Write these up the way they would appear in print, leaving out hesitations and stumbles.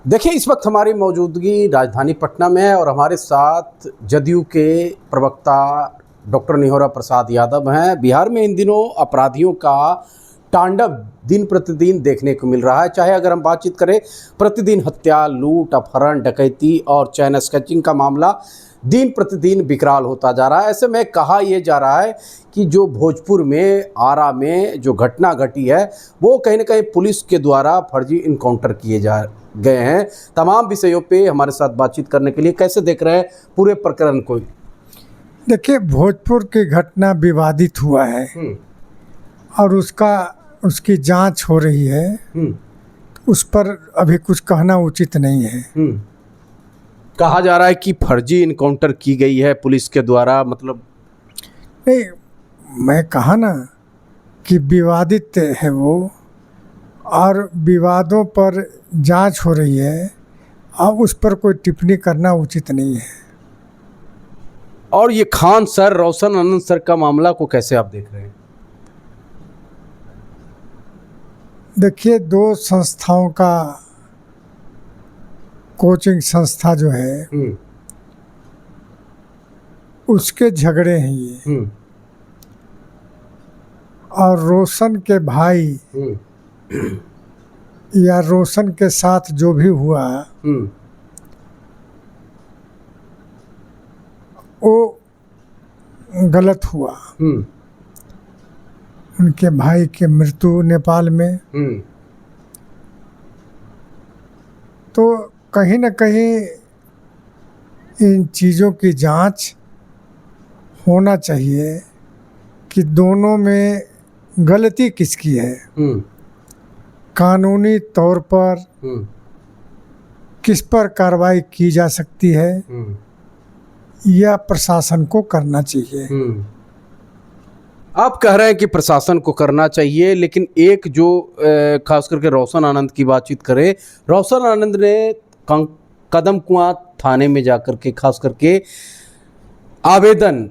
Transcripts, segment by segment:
देखिए, इस वक्त हमारी मौजूदगी राजधानी पटना में है और हमारे साथ जदयू के प्रवक्ता डॉक्टर निहोरा प्रसाद यादव हैं। बिहार में इन दिनों अपराधियों का तांडव दिन प्रतिदिन देखने को मिल रहा है। चाहे अगर हम बातचीत करें, प्रतिदिन हत्या, लूट, अपहरण, डकैती और चैन स्नैचिंग का मामला दिन प्रतिदिन विकराल होता जा रहा है। ऐसे में कहा यह जा रहा है कि जो भोजपुर में, आरा में जो घटना घटी है, वो कहीं ना कहीं पुलिस के द्वारा फर्जी इनकाउंटर किए जा गए हैं। तमाम विषयों पे हमारे साथ बातचीत करने के लिए कैसे देख रहे हैं पूरे प्रकरण को? देखिए, भोजपुर की घटना विवादित हुआ है और उसकी जांच हो रही है। उस पर अभी कुछ कहना उचित नहीं है। कहा जा रहा है कि फर्जी इनकाउंटर की गई है पुलिस के द्वारा, मतलब नहीं, मैं कहा ना कि विवादित है वो, और विवादों पर जांच हो रही है। अब उस पर कोई टिप्पणी करना उचित नहीं है। और ये खान सर, रोशन आनंद सर का मामला को कैसे आप देख रहे हैं? देखिए, दो संस्थाओं का कोचिंग संस्था जो है उसके झगड़े हैं ये। और रोशन के भाई या रोशन के साथ जो भी हुआ वो गलत हुआ। उनके भाई की मृत्यु नेपाल में, तो कहीं न कहीं इन चीज़ों की जांच होना चाहिए कि दोनों में गलती किसकी है। कानूनी तौर पर किस पर कार्रवाई की जा सकती है, यह प्रशासन को करना चाहिए। आप कह रहे हैं कि प्रशासन को करना चाहिए, लेकिन एक जो खास करके रोशन आनंद की बातचीत करें, रोशन आनंद ने कदम कुआं थाने में जाकर के खास करके आवेदन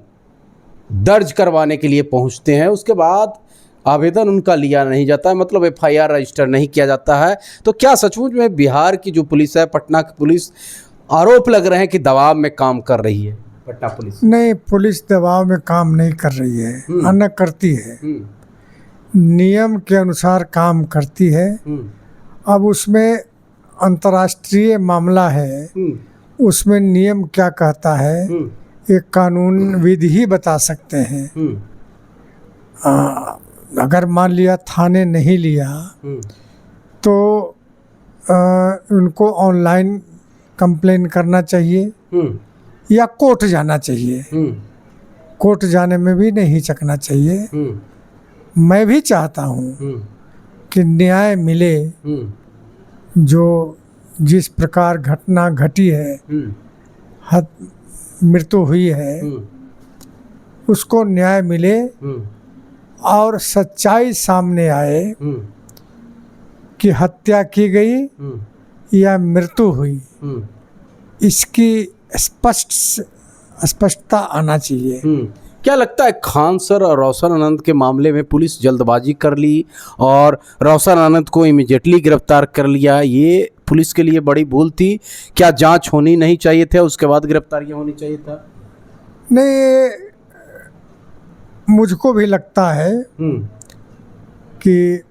दर्ज करवाने के लिए पहुंचते हैं। उसके बाद आवेदन उनका लिया नहीं जाता है, मतलब एफआईआर रजिस्टर नहीं किया जाता है। तो क्या सचमुच में बिहार की जो पुलिस है, पटना की पुलिस, आरोप लग रहे हैं कि दबाव में काम कर रही है? पटना पुलिस नहीं, पुलिस दबाव में काम नहीं कर रही है, अन्य करती है, नियम के अनुसार काम करती है। अब उसमें अंतर्राष्ट्रीय मामला है, उसमें नियम क्या कहता है एक कानूनविद ही बता सकते हैं। अगर मान लिया थाने नहीं लिया तो उनको ऑनलाइन कंप्लेन करना चाहिए या कोर्ट जाना चाहिए। कोर्ट जाने में भी नहीं हिचकना चाहिए। मैं भी चाहता हूँ कि न्याय मिले। जो जिस प्रकार घटना घटी है, मृत्यु हुई है, उसको न्याय मिले और सच्चाई सामने आए कि हत्या की गई या मृत्यु हुई, इसकी स्पष्टता आना चाहिए। क्या लगता है, खान सर और रोशन आनंद के मामले में पुलिस जल्दबाजी कर ली और रोशन आनंद को इमीडिएटली गिरफ्तार कर लिया, ये पुलिस के लिए बड़ी भूल थी? क्या जांच होनी नहीं चाहिए था, उसके बाद गिरफ्तारियां होनी चाहिए था? नहीं, मुझको भी लगता है कि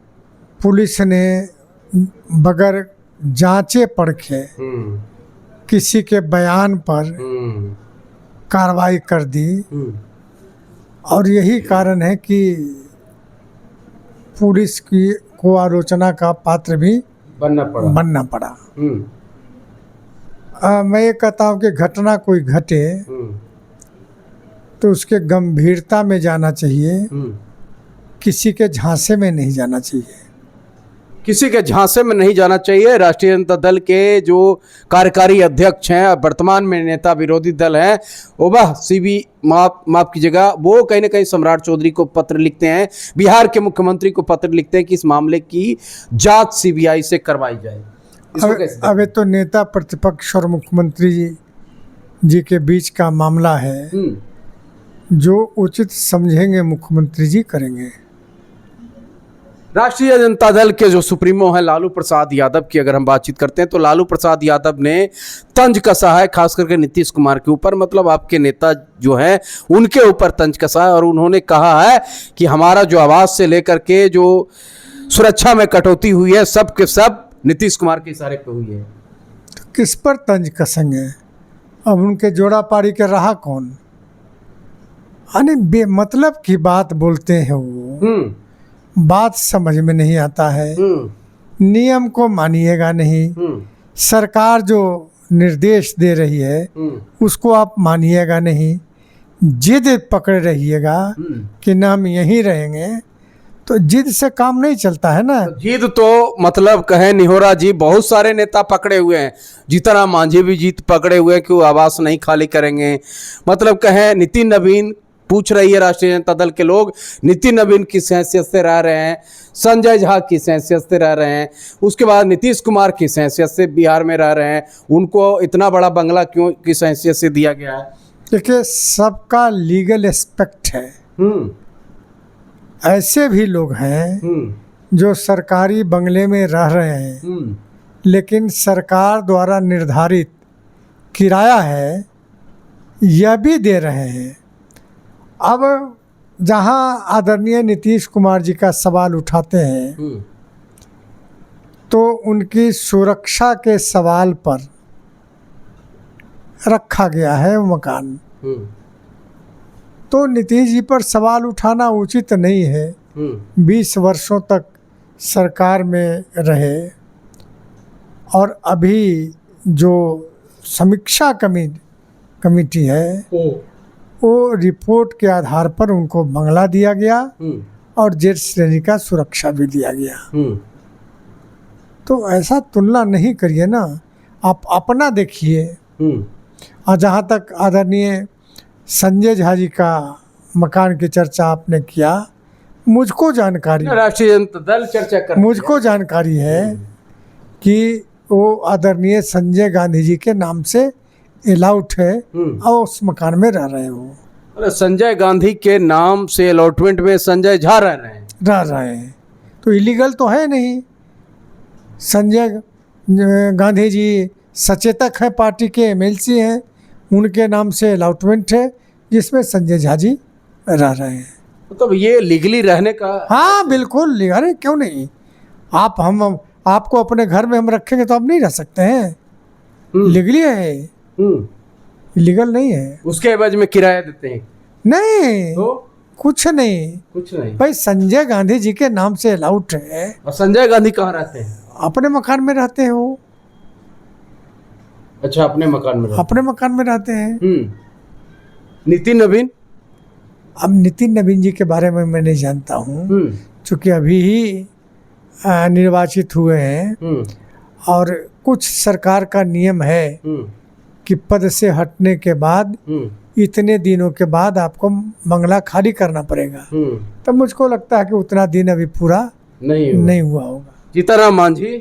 पुलिस ने बगैर जांचे परखे किसी के बयान पर कार्रवाई कर दी, और यही कारण है कि पुलिस को आलोचना का पात्र भी बनना पड़ा। मैं ये कहता हूँ कि घटना कोई घटे तो उसके गंभीरता में जाना चाहिए, किसी के झांसे में नहीं जाना चाहिए। किसी के झांसे में नहीं जाना चाहिए। राष्ट्रीय जनता दल के जो कार्यकारी अध्यक्ष हैं, वर्तमान में नेता विरोधी दल हैं, ओबा सीबी माफ कीजिएगा, वो कहीं ना कहीं सम्राट चौधरी को पत्र लिखते हैं, बिहार के मुख्यमंत्री को पत्र लिखते हैं कि इस मामले की जांच सीबीआई से करवाई जाए। अब तो नेता प्रतिपक्ष और मुख्यमंत्री जी के बीच का मामला है, जो उचित समझेंगे मुख्यमंत्री जी करेंगे। राष्ट्रीय जनता दल के जो सुप्रीमो हैं लालू प्रसाद यादव की अगर हम बातचीत करते हैं तो लालू प्रसाद यादव ने तंज कसा है खास करके नीतीश कुमार के ऊपर, मतलब आपके नेता जो हैं उनके ऊपर तंज कसा है और उन्होंने कहा है कि हमारा जो आवास से लेकर के जो सुरक्षा में कटौती हुई है सब के सब नीतीश कुमार के इशारे पे हुई है। तो किस पर तंज कसेंगे? अब उनके जोड़ा पारी के रहा कौन? यानी बेमतलब की बात बोलते हैं वो, बात समझ में नहीं आता है, नियम को मानिएगा नहीं, सरकार जो निर्देश दे रही है उसको आप मानिएगा नहीं, जिद पकड़े रहिएगा कि ना हम यहीं रहेंगे, तो जिद से काम नहीं चलता है ना। जिद तो मतलब कहे निहोरा जी बहुत सारे नेता पकड़े हुए हैं, जीतन मांझी भी जीत पकड़े हुए हैं कि वो आवास नहीं खाली करेंगे, मतलब कहे नितिन नवीन पूछ रही है राष्ट्रीय जनता दल के लोग, नितिन नवीन किस हैसियत से रह रहे हैं, संजय झा किस हैसियत से रह रहे हैं, उसके बाद नीतीश कुमार किस हैसियत से बिहार में रह रहे हैं, उनको इतना बड़ा बंगला क्यों किस हैसियत से दिया गया है? देखिए सबका लीगल एस्पेक्ट है। ऐसे भी लोग हैं जो सरकारी बंगले में रह रहे हैं लेकिन सरकार द्वारा निर्धारित किराया है यह भी दे रहे हैं। अब जहां आदरणीय नीतीश कुमार जी का सवाल उठाते हैं तो उनकी सुरक्षा के सवाल पर रखा गया है वो मकान, तो नीतीश जी पर सवाल उठाना उचित नहीं है। 20 वर्षों तक सरकार में रहे और अभी जो समीक्षा कमेटी है वो रिपोर्ट के आधार पर उनको बंगला दिया गया और जेड श्रेणी का सुरक्षा भी दिया गया। तो ऐसा तुलना नहीं करिए ना, आप अपना देखिए। और जहाँ तक आदरणीय संजय झा जी का मकान की चर्चा आपने किया, मुझको जानकारी, राष्ट्रीय जनता दल चर्चा कर, मुझको जानकारी है कि वो आदरणीय संजय गांधी जी के नाम से अलाउट है और उस मकान में रह रहे हो। संजय गांधी के नाम से अलॉटमेंट में संजय झा रह रहे हैं तो इलीगल तो है नहीं। संजय गांधी जी सचेतक है, पार्टी के एमएलसी हैं, उनके नाम से अलॉटमेंट है जिसमें संजय झा जी रह रहे हैं। मतलब ये लीगली रहने का? हाँ बिल्कुल, अरे क्यों नहीं, हम आपको अपने घर में हम रखेंगे तो आप नहीं रह सकते हैं, लीगली है, इलीगल नहीं है। उसके एवज में किराया देते हैं? नहीं तो? कुछ नहीं भाई, संजय गांधी जी के नाम से अलाउड है। और संजय गांधी कहाँ रहते हैं? अपने मकान में रहते हैं वो। अच्छा, अपने मकान में रहते हैं। नितिन नवीन? अब नितिन नवीन जी के बारे में मैं नहीं जानता हूँ क्योंकि अभी ही निर्वाचित हुए हैं और कुछ सरकार का नियम है कि पद से हटने के बाद इतने दिनों के बाद आपको बंगला खाली करना पड़ेगा। तब मुझको लगता है कि उतना दिन अभी पूरा नहीं हुआ होगा। जीतन मांझी?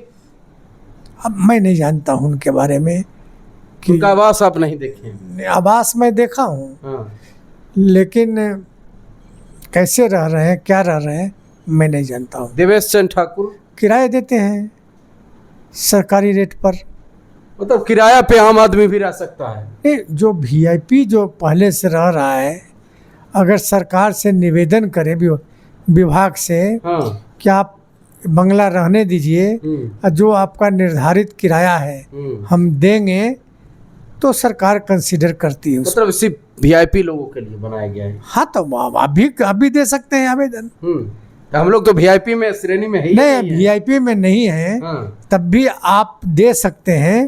अब मैं नहीं जानता हूँ उनके बारे में कि उनका आवास आप नहीं देखे? आवास मैं देखा हूँ लेकिन कैसे रह रहे हैं, क्या रह रहे हैं, मैं नहीं जानता हूँ। देवेश चंद्र ठाकुर? किराए देते हैं सरकारी रेट पर। मतलब किराया पे आम आदमी भी रह सकता है? नहीं, जो वीआईपी जो पहले से रह रहा है, अगर सरकार से निवेदन करें विभाग से कि आप बंगला रहने दीजिए और जो आपका निर्धारित किराया है हम देंगे, तो सरकार कंसीडर करती है। मतलब सिर्फ वीआईपी लोगों के लिए बनाया गया है? हाँ, तो अभी दे सकते हैं आवेदन। हम लोग तो वीआईपी में श्रेणी में ही नहीं, वीआईपी में नहीं है, तब भी आप दे सकते हैं।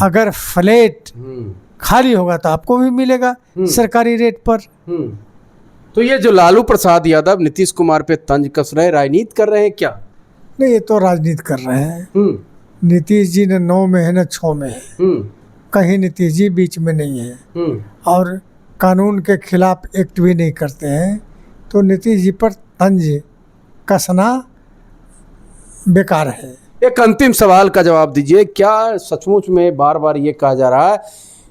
अगर फ्लैट खाली होगा तो आपको भी मिलेगा सरकारी रेट पर। तो ये जो लालू प्रसाद यादव नीतीश कुमार पे तंज कस रहे, राजनीति कर रहे हैं क्या? नहीं, ये तो राजनीति कर रहे हैं। नीतीश जी ने 9 में है न 6 में है, कहीं नीतीश जी बीच में नहीं है और कानून के खिलाफ एक्ट भी नहीं करते हैं, तो नीतीश जी पर तंज कसना बेकार है। एक अंतिम सवाल का जवाब दीजिए, क्या सचमुच में बार बार ये कहा जा रहा है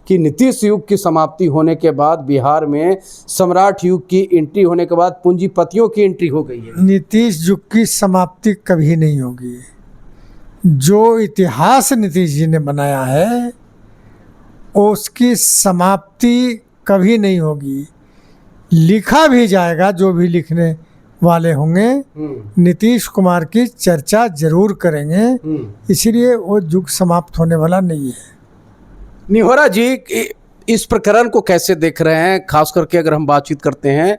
कि नीतीश युग की समाप्ति होने के बाद बिहार में सम्राट युग की एंट्री होने के बाद पूंजीपतियों की एंट्री हो गई है। नीतीश युग की समाप्ति कभी नहीं होगी। जो इतिहास नीतीश जी ने बनाया है उसकी समाप्ति कभी नहीं होगी। लिखा भी जाएगा, जो भी लिखने वाले होंगे नीतीश कुमार की चर्चा जरूर करेंगे, इसलिए वो युग समाप्त होने वाला नहीं है। निहोरा जी, इस प्रकरण को कैसे देख रहे हैं? खास करके अगर हम बातचीत करते हैं,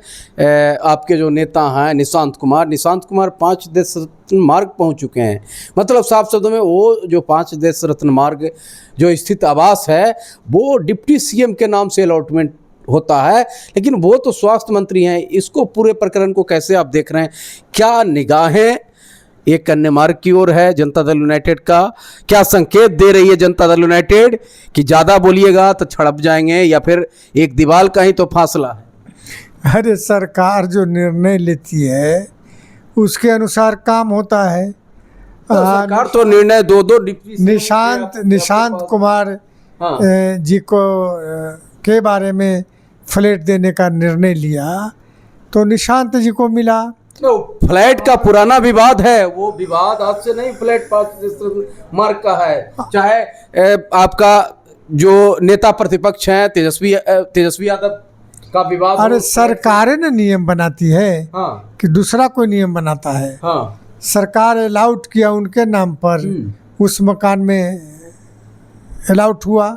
आपके जो नेता हैं निशांत कुमार 5 देश रत्न मार्ग पहुंच चुके हैं। मतलब साफ शब्दों में वो जो 5 देश रत्न मार्ग जो स्थित आवास है वो डिप्टी सीएम के नाम से अलॉटमेंट होता है, लेकिन वो तो स्वास्थ्य मंत्री हैं। इसको पूरे प्रकरण को कैसे आप देख रहे हैं? क्या निगाहें एक कन्या मार्ग की ओर है जनता दल यूनाइटेड का? क्या संकेत दे रही है जनता दल यूनाइटेड कि ज़्यादा बोलिएगा तो छड़प जाएंगे, या फिर एक दीवार का ही तो फासला है? अरे सरकार जो निर्णय लेती है उसके अनुसार काम होता है। तो सरकार तो निर्णय दो डिप्टी निशांत कुमार जी को के बारे में फ्लैट देने का निर्णय लिया तो निशांत जी को मिला। तो फ्लैट का पुराना विवाद है, वो विवाद आज से नहीं, फ्लैट 5 मार्ग का है। चाहे आपका जो नेता प्रतिपक्ष हैं तेजस्वी यादव का विवाद। अरे सरकारें ने नियम बनाती है कि दूसरा कोई नियम बनाता है। सरकार अलाउट किया उनके नाम पर, उस मकान में अलाउट हुआ,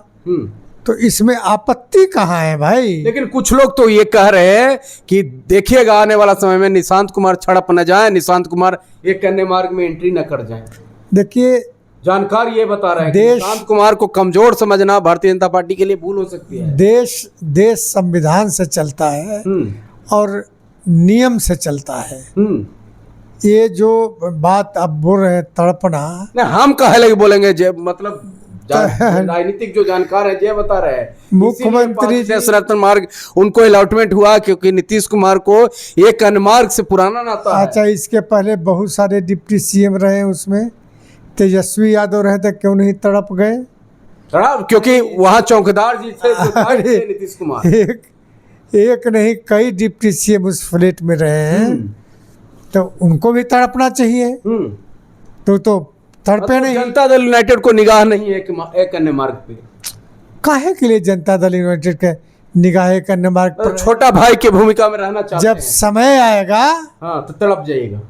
तो इसमें आपत्ति कहाँ है भाई? लेकिन कुछ लोग तो ये कह रहे हैं कि देखिएगा आने वाला समय में निशांत कुमार छड़प न जाए, निशांत कुमार एक कन्या मार्ग में एंट्री न कर जाए। देखिए, जानकार ये बता रहे हैं कि निशांत कुमार को कमजोर समझना भारतीय जनता पार्टी के लिए भूल हो सकती है। देश संविधान से चलता है और नियम से चलता है। ये जो बात आप बोल रहे हैं तड़पना, हम कहे लगे बोलेंगे, मतलब राजनीतिक जो जानकार है ये बता रहे हैं मुख्यमंत्री देश रत्न मार्ग उनको अलॉटमेंट हुआ क्योंकि नीतीश कुमार को एक अन्य मार्ग से पुराना नाता है। अच्छा, इसके पहले बहुत सारे डिप्टी सीएम रहे, उसमें तेजस्वी यादव रहे थे, क्यों नहीं तड़प गए? क्योंकि वहाँ चौकीदार जी थे नीतीश कुमार। एक नहीं कई डिप्टी सीएम उस फ्लैट में रहे हैं, तो उनको भी तड़पना चाहिए। तो तड़पे नहीं। जनता दल यूनाइटेड को निगाह नहीं है एक अन्य मार्ग पे। काहे के लिए जनता दल यूनाइटेड के निगाह एक अन्य मार्ग पर? छोटा भाई की भूमिका में रहना चाहते हैं। जब समय आएगा तो तड़प जाइएगा।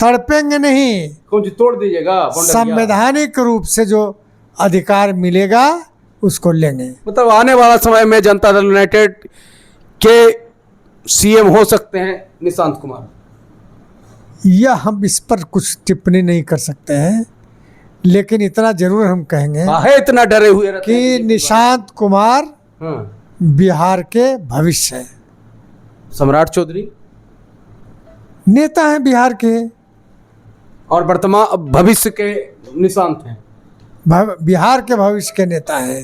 तड़पेंगे नहीं, कुछ तोड़ दीजिएगा। संवैधानिक रूप से जो अधिकार मिलेगा उसको लेंगे। मतलब आने वाला समय में जनता दल यूनाइटेड के सीएम हो सकते हैं निशांत कुमार, या हम इस पर कुछ टिप्पणी नहीं कर सकते हैं, लेकिन इतना जरूर हम कहेंगे इतना डरे हुए कि निशांत कुमार बिहार के भविष्य है। सम्राट चौधरी नेता हैं बिहार के और वर्तमान भविष्य के निशांत हैं। बिहार के भविष्य के नेता हैं।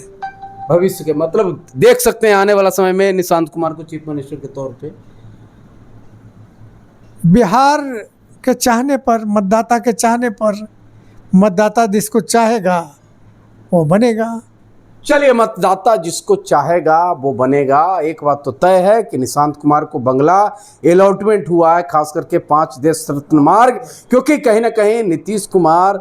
भविष्य के मतलब देख सकते हैं आने वाला समय में निशांत कुमार को चीफ मिनिस्टर के तौर पे। बिहार के चाहने पर, मतदाता के चाहने पर, मतदाता जिसको चाहेगा वो बनेगा। चलिए, मतदाता जिसको चाहेगा वो बनेगा। एक बात तो तय है कि निशांत कुमार को बंगला अलॉटमेंट हुआ है, खास करके 5 देश रत्न मार्ग, क्योंकि कहीं ना कहीं नीतीश कुमार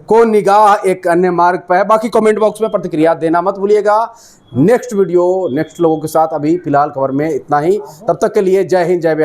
को निगाह एक अन्य मार्ग पर है। बाकी कमेंट बॉक्स में प्रतिक्रिया देना मत भूलिएगा। नेक्स्ट वीडियो नेक्स्ट लोगों के साथ। अभी फिलहाल खबर में इतना ही। तब तक के लिए जय हिंद, जय बिहार।